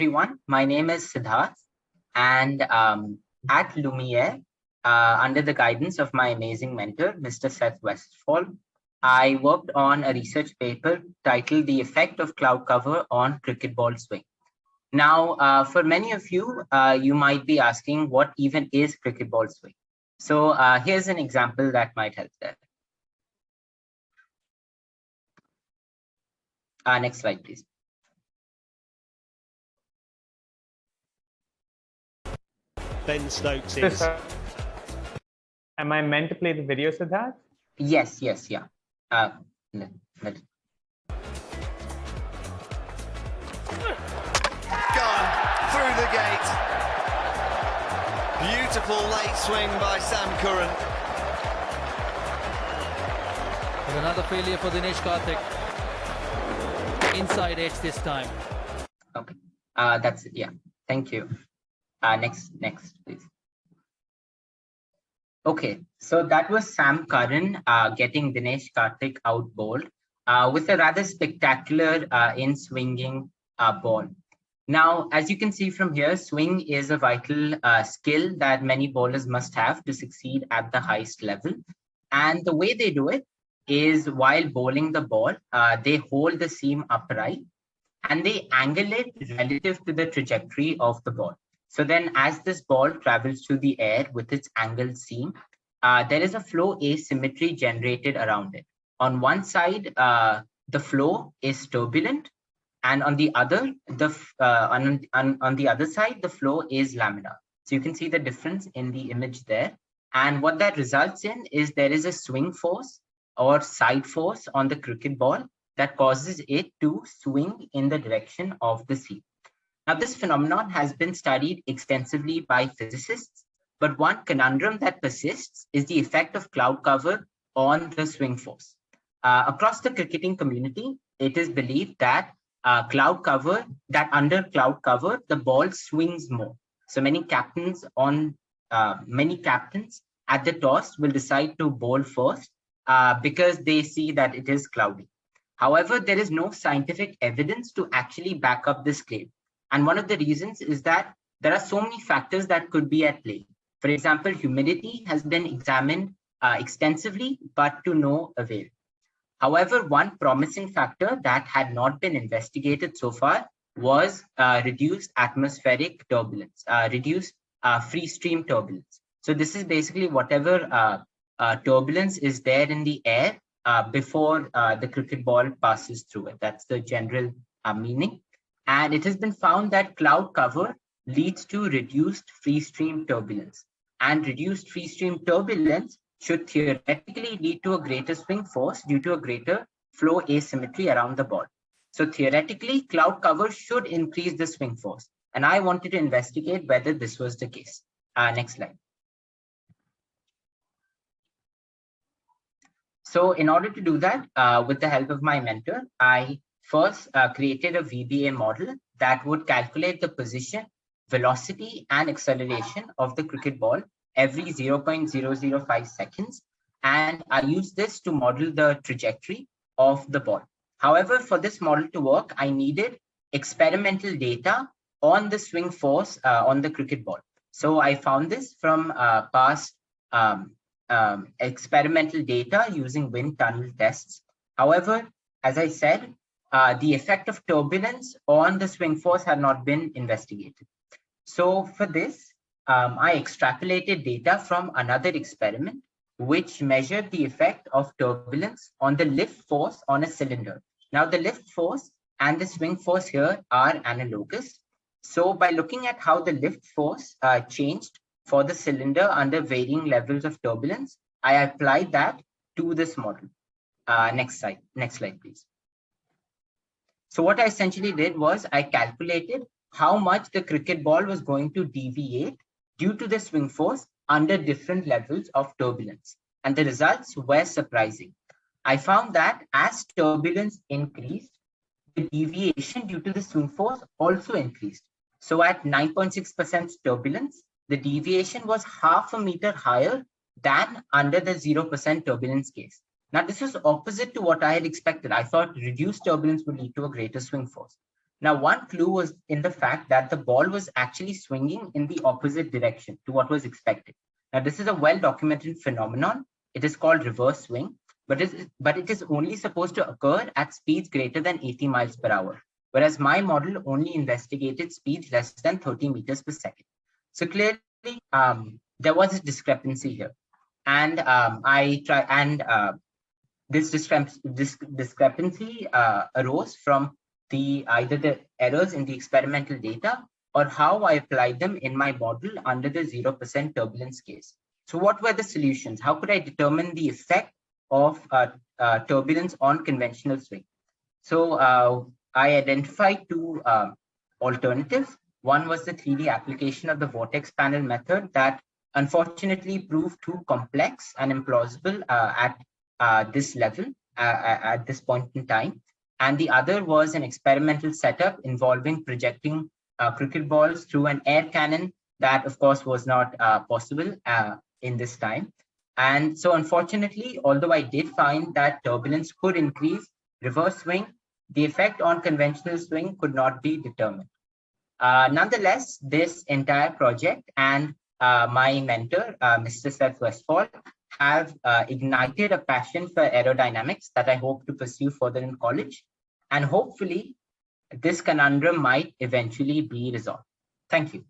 everyone. My name is Siddharth, and at Lumiere, under the guidance of my amazing mentor, Mr. Seth Westfall, I worked on a research paper titled The Effect of Cloud Cover on Cricket Ball Swing. Now, for many of you, you might be asking, what even is cricket ball swing? So here's an example that might help there. Next slide, please. Ben Stokes is. Am I meant to play the video, Siddharth? Yes, yeah. Gone through the gate. Beautiful late swing by Sam Curran. There's another failure for Dinesh Karthik. Inside edge this time. Okay, that's it. Yeah, thank you. Next, please. Okay, so that was Sam Curran getting Dinesh Karthik out bowled with a rather spectacular in-swinging ball. Now, as you can see from here, swing is a vital skill that many bowlers must have to succeed at the highest level. And the way they do it is while bowling the ball, they hold the seam upright and they angle it relative to the trajectory of the ball. So then as this ball travels through the air with its angled seam, there is a flow asymmetry generated around it. On one side, the flow is turbulent, and on the other, on the other side, the flow is laminar. So you can see the difference in the image there. And what that results in is there is a swing force or side force on the cricket ball that causes it to swing in the direction of the seam. Now, this phenomenon has been studied extensively by physicists, but one conundrum that persists is the effect of cloud cover on the swing force. Across the cricketing community, it is believed that under cloud cover, the ball swings more. So many captains at the toss will decide to bowl first because they see that it is cloudy. However, there is no scientific evidence to actually back up this claim. And one of the reasons is that there are so many factors that could be at play. For example, humidity has been examined extensively, but to no avail. However, one promising factor that had not been investigated so far was reduced atmospheric turbulence, reduced free stream turbulence. So this is basically whatever turbulence is there in the air before the cricket ball passes through it. That's the general meaning. And it has been found that cloud cover leads to reduced free stream turbulence. And reduced free stream turbulence should theoretically lead to a greater swing force due to a greater flow asymmetry around the ball. So theoretically, cloud cover should increase the swing force. And I wanted to investigate whether this was the case. Next slide. So in order to do that, with the help of my mentor, I first created a VBA model that would calculate the position, velocity, and acceleration of the cricket ball every 0.005 seconds. And I used this to model the trajectory of the ball. However, for this model to work, I needed experimental data on the swing force on the cricket ball. So I found this from past experimental data using wind tunnel tests. However, as I said, the effect of turbulence on the swing force had not been investigated. So for this, I extrapolated data from another experiment, which measured the effect of turbulence on the lift force on a cylinder. Now, the lift force and the swing force here are analogous. So by looking at how the lift force changed for the cylinder under varying levels of turbulence, I applied that to this model. Next slide, please. So what I essentially did was I calculated how much the cricket ball was going to deviate due to the swing force under different levels of turbulence. And the results were surprising. I found that as turbulence increased, the deviation due to the swing force also increased. So at 9.6% turbulence, the deviation was half a meter higher than under the 0% turbulence case. Now, this was opposite to what I had expected. I thought reduced turbulence would lead to a greater swing force. Now, one clue was in the fact that the ball was actually swinging in the opposite direction to what was expected. Now, this is a well-documented phenomenon. It is called reverse swing, but it is only supposed to occur at speeds greater than 80 miles per hour, whereas my model only investigated speeds less than 30 meters per second. So clearly, there was a discrepancy here. And this discrepancy arose from either the errors in the experimental data or how I applied them in my model under the 0% turbulence case. So what were the solutions? How could I determine the effect of turbulence on conventional swing? So I identified two alternatives. One was the 3D application of the vortex panel method that unfortunately proved too complex and implausible at this level, at this point in time. And the other was an experimental setup involving projecting cricket balls through an air cannon that, of course, was not possible in this time. And so, unfortunately, although I did find that turbulence could increase reverse swing, the effect on conventional swing could not be determined. Nonetheless, this entire project and my mentor, Mr. Seth Westphal, have ignited a passion for aerodynamics that I hope to pursue further in college. And hopefully, this conundrum might eventually be resolved. Thank you.